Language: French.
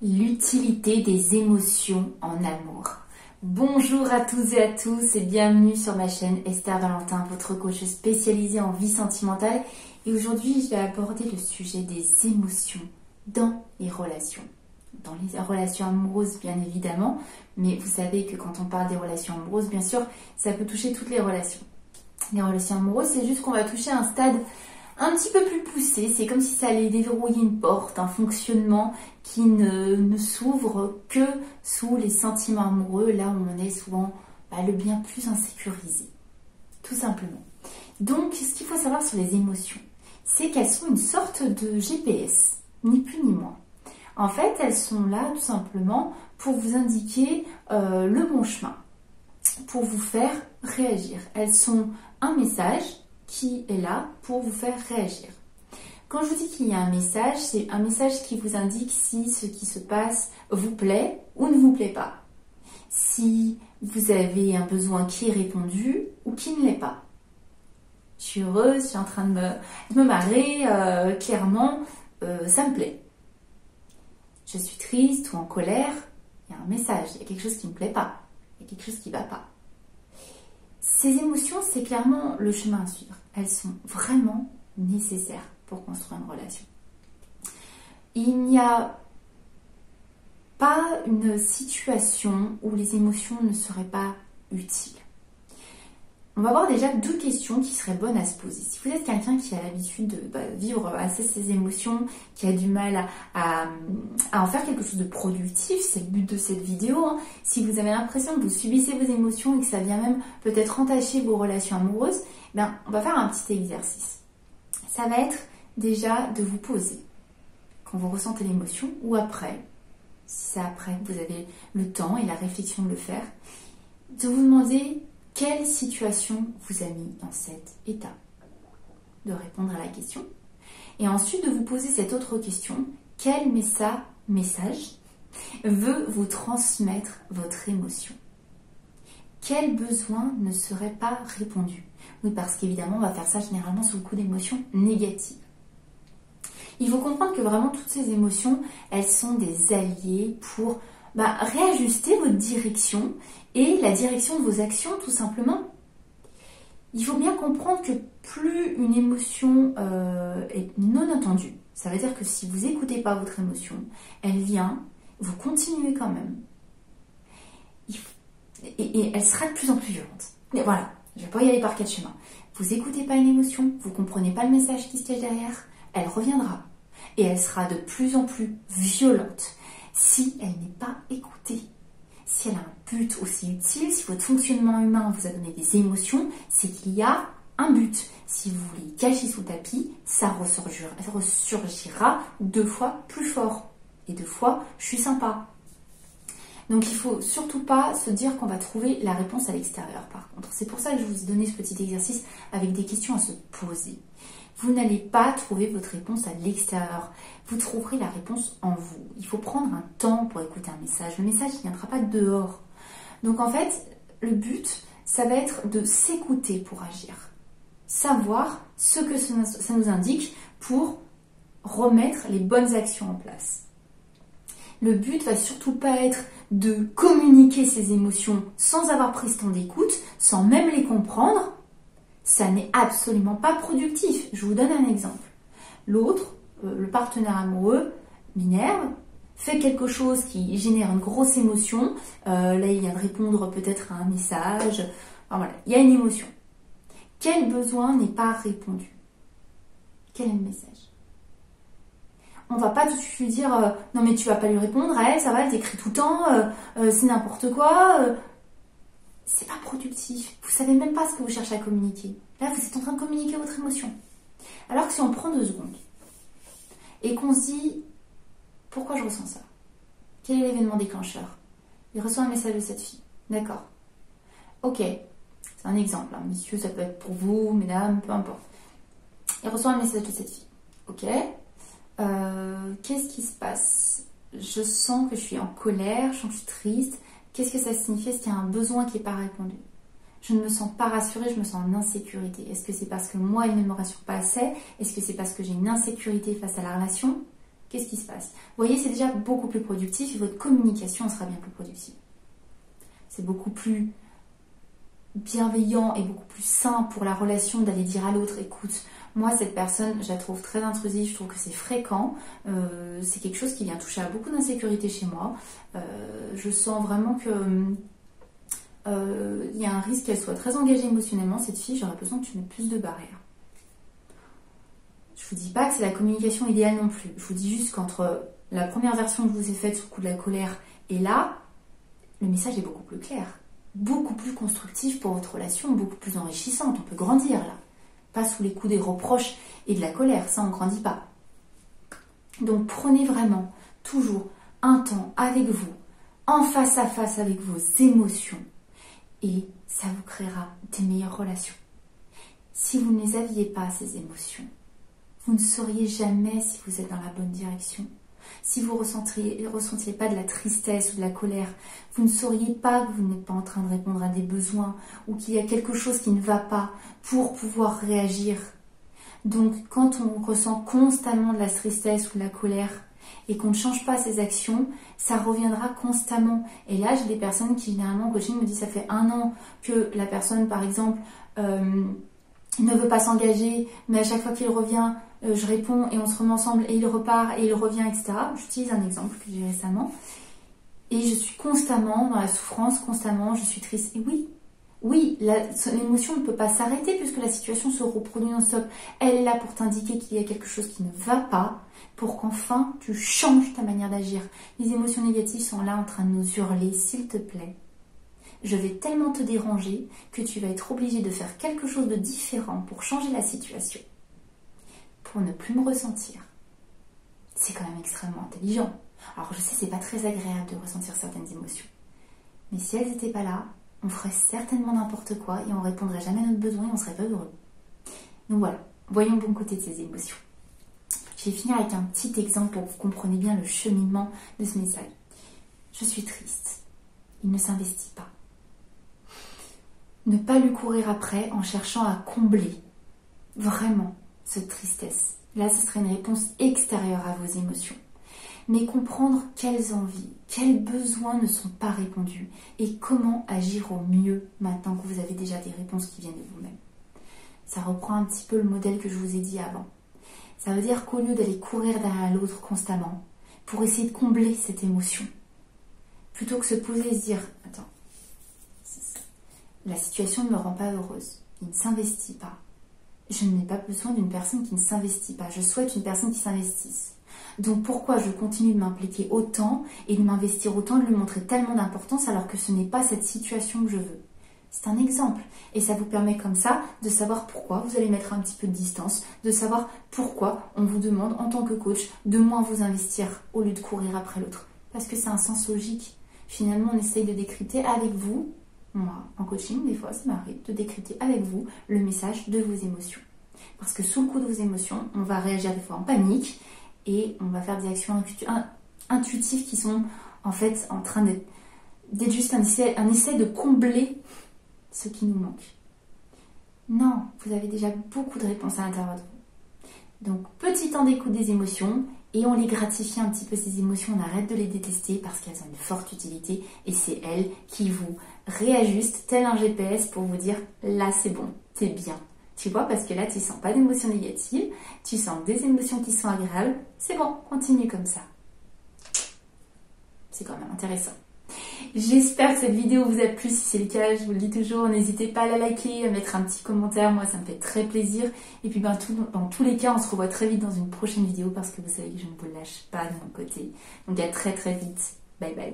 L'utilité des émotions en amour. Bonjour à toutes et à tous et bienvenue sur ma chaîne Esther Valentin, votre coach spécialisée en vie sentimentale. Et aujourd'hui, je vais aborder le sujet des émotions dans les relations. Dans les relations amoureuses, bien évidemment, mais vous savez que quand on parle des relations amoureuses, bien sûr, ça peut toucher toutes les relations. Les relations amoureuses, c'est juste qu'on va toucher un stade un petit peu plus poussé. C'est comme si ça allait déverrouiller une porte, un fonctionnement qui ne s'ouvre que sous les sentiments amoureux, là où on est souvent le bien plus insécurisé, tout simplement. Donc, ce qu'il faut savoir sur les émotions, c'est qu'elles sont une sorte de GPS, ni plus ni moins. En fait, elles sont là tout simplement pour vous indiquer le bon chemin, pour vous faire réagir. Elles sont un message qui est là pour vous faire réagir. Quand je vous dis qu'il y a un message, c'est un message qui vous indique si ce qui se passe vous plaît ou ne vous plaît pas. Si vous avez un besoin qui est répondu ou qui ne l'est pas. Je suis heureuse, je suis en train de me marrer, clairement, ça me plaît. Je suis triste ou en colère, il y a un message, il y a quelque chose qui ne me plaît pas, il y a quelque chose qui ne va pas. Ces émotions, c'est clairement le chemin à suivre. Elles sont vraiment nécessaires pour construire une relation. Il n'y a pas une situation où les émotions ne seraient pas utiles. On va voir déjà deux questions qui seraient bonnes à se poser. Si vous êtes quelqu'un qui a l'habitude de vivre assez ses émotions, qui a du mal à en faire quelque chose de productif, c'est le but de cette vidéo. Si vous avez l'impression que vous subissez vos émotions et que ça vient même peut-être entacher vos relations amoureuses, on va faire un petit exercice. Ça va être déjà de vous poser quand vous ressentez l'émotion ou après, si c'est après que vous avez le temps et la réflexion de le faire, de vous demander quelle situation vous a mis dans cet état, de répondre à la question et ensuite de vous poser cette autre question, quel message veut vous transmettre votre émotion? Quel besoin ne serait pas répondu? Oui, parce qu'évidemment, on va faire ça généralement sous le coup d'émotions négatives. Il faut comprendre que vraiment toutes ces émotions, elles sont des alliés pour réajuster votre direction et la direction de vos actions, tout simplement. Il faut bien comprendre que plus une émotion est non entendue, ça veut dire que si vous n'écoutez pas votre émotion, elle vient, vous continuez quand même. Et elle sera de plus en plus violente. Mais voilà, je ne vais pas y aller par quatre chemins. Vous n'écoutez pas une émotion, vous ne comprenez pas le message qui se cache derrière, elle reviendra. Et elle sera de plus en plus violente si elle n'est pas écoutée. Si elle a un but aussi utile, si votre fonctionnement humain vous a donné des émotions, c'est qu'il y a un but. Si vous les cachez sous le tapis, ça ressurgira 2 fois plus fort. Et 2 fois, je suis sympa. Donc il ne faut surtout pas se dire qu'on va trouver la réponse à l'extérieur par contre. C'est pour ça que je vous ai donné ce petit exercice avec des questions à se poser. Vous n'allez pas trouver votre réponse à l'extérieur. Vous trouverez la réponse en vous. Il faut prendre un temps pour écouter un message. Le message ne viendra pas dehors. Donc en fait, le but, ça va être de s'écouter pour agir. Savoir ce que ça nous indique pour remettre les bonnes actions en place. Le but va surtout pas être de communiquer ses émotions sans avoir pris ce temps d'écoute, sans même les comprendre. Ça n'est absolument pas productif. Je vous donne un exemple. L'autre, le partenaire amoureux, m'énerve, fait quelque chose qui génère une grosse émotion. Là, il vient de répondre peut-être à un message. Enfin, voilà, il y a une émotion. Quel besoin n'est pas répondu? Quel est le message? On va pas tout de suite lui dire non mais tu vas pas lui répondre à elle, ça va, elle t'écrit tout le temps, c'est n'importe quoi. C'est pas productif. Vous savez même pas ce que vous cherchez à communiquer. Là, vous êtes en train de communiquer votre émotion. Alors que si on prend 2 secondes et qu'on se dit pourquoi je ressens ça? Quel est l'événement déclencheur? Il reçoit un message de cette fille. D'accord. Ok. C'est un exemple. Messieurs, ça peut être pour vous, mesdames, peu importe. Il reçoit un message de cette fille. Ok. Qu'est-ce qui se passe? Je sens que je suis en colère, je sens que je suis triste. Qu'est-ce que ça signifie? Est-ce qu'il y a un besoin qui n'est pas répondu? Je ne me sens pas rassurée, je me sens en insécurité. Est-ce que c'est parce que moi, il ne me rassure pas assez? Est-ce que c'est parce que j'ai une insécurité face à la relation? Qu'est-ce qui se passe? Vous voyez, c'est déjà beaucoup plus productif et votre communication sera bien plus productive. C'est beaucoup plus bienveillant et beaucoup plus sain pour la relation d'aller dire à l'autre, écoute, moi cette personne, je la trouve très intrusive, je trouve que c'est fréquent, c'est quelque chose qui vient toucher à beaucoup d'insécurité chez moi, je sens vraiment que il y a un risque qu'elle soit très engagée émotionnellement, cette fille, j'aurais besoin que tu mettes plus de barrières. Je vous dis pas que c'est la communication idéale non plus, je vous dis juste qu'entre la première version que je vous ai faite sous le coup de la colère et là, le message est beaucoup plus clair. Beaucoup plus constructif pour votre relation, beaucoup plus enrichissante. On peut grandir là. Pas sous les coups des reproches et de la colère, ça on ne grandit pas. Donc prenez vraiment toujours un temps avec vous, en face à face avec vos émotions et ça vous créera des meilleures relations. Si vous ne les aviez pas, ces émotions, vous ne sauriez jamais si vous êtes dans la bonne direction. Si vous ne ressentiez pas de la tristesse ou de la colère, vous ne sauriez pas que vous n'êtes pas en train de répondre à des besoins ou qu'il y a quelque chose qui ne va pas pour pouvoir réagir. Donc quand on ressent constamment de la tristesse ou de la colère et qu'on ne change pas ses actions, ça reviendra constamment. Et là, j'ai des personnes qui généralement en coaching me disent ça fait 1 an que la personne par exemple ne veut pas s'engager, mais à chaque fois qu'il revient, je réponds et on se remet ensemble et il repart et il revient, etc. J'utilise un exemple que j'ai récemment. Et je suis constamment dans la souffrance, constamment, je suis triste. Et oui, l'émotion ne peut pas s'arrêter puisque la situation se reproduit non-stop. Elle est là pour t'indiquer qu'il y a quelque chose qui ne va pas, pour qu'enfin tu changes ta manière d'agir. Les émotions négatives sont là en train de nous hurler, s'il te plaît. Je vais tellement te déranger que tu vas être obligé de faire quelque chose de différent pour changer la situation. Pour ne plus me ressentir. C'est quand même extrêmement intelligent. Alors je sais, c'est pas très agréable de ressentir certaines émotions. Mais si elles n'étaient pas là, on ferait certainement n'importe quoi et on répondrait jamais à notre besoin et on serait pas heureux. Donc voilà, voyons le bon côté de ces émotions. Je vais finir avec un petit exemple pour que vous compreniez bien le cheminement de ce message. Je suis triste. Il ne s'investit pas. Ne pas lui courir après en cherchant à combler vraiment cette tristesse. Là, ce serait une réponse extérieure à vos émotions. Mais comprendre quelles envies, quels besoins ne sont pas répondus et comment agir au mieux maintenant que vous avez déjà des réponses qui viennent de vous-même. Ça reprend un petit peu le modèle que je vous ai dit avant. Ça veut dire qu'au lieu d'aller courir derrière l'autre constamment pour essayer de combler cette émotion, plutôt que se poser et se dire « Attends, la situation ne me rend pas heureuse, il ne s'investit pas. Je n'ai pas besoin d'une personne qui ne s'investit pas, je souhaite une personne qui s'investisse. Donc pourquoi je continue de m'impliquer autant et de m'investir autant, de lui montrer tellement d'importance alors que ce n'est pas cette situation que je veux ?» C'est un exemple. Et ça vous permet comme ça de savoir pourquoi vous allez mettre un petit peu de distance, de savoir pourquoi on vous demande en tant que coach de moins vous investir au lieu de courir après l'autre. Parce que c'est un sens logique. Finalement, on essaye de décrypter avec vous. Moi, en coaching, des fois, ça m'arrive de décrypter avec vous le message de vos émotions. Parce que sous le coup de vos émotions, on va réagir des fois en panique et on va faire des actions intuitives qui sont en fait en train d'être juste un essai de combler ce qui nous manque. Non, vous avez déjà beaucoup de réponses à l'intérieur de vous. Donc, petit temps d'écoute des émotions et on les gratifie un petit peu ces émotions, on arrête de les détester parce qu'elles ont une forte utilité et c'est elles qui vous réajustent tel un GPS pour vous dire là c'est bon, t'es bien. Tu vois, parce que là tu sens pas d'émotions négatives, tu sens des émotions qui sont agréables, c'est bon, continue comme ça. C'est quand même intéressant. J'espère que cette vidéo vous a plu. Si c'est le cas, je vous le dis toujours, n'hésitez pas à la liker, à mettre un petit commentaire, moi ça me fait très plaisir. Et puis dans tous les cas, on se revoit très vite dans une prochaine vidéo parce que vous savez que je ne vous lâche pas de mon côté. Donc à très très vite. Bye bye.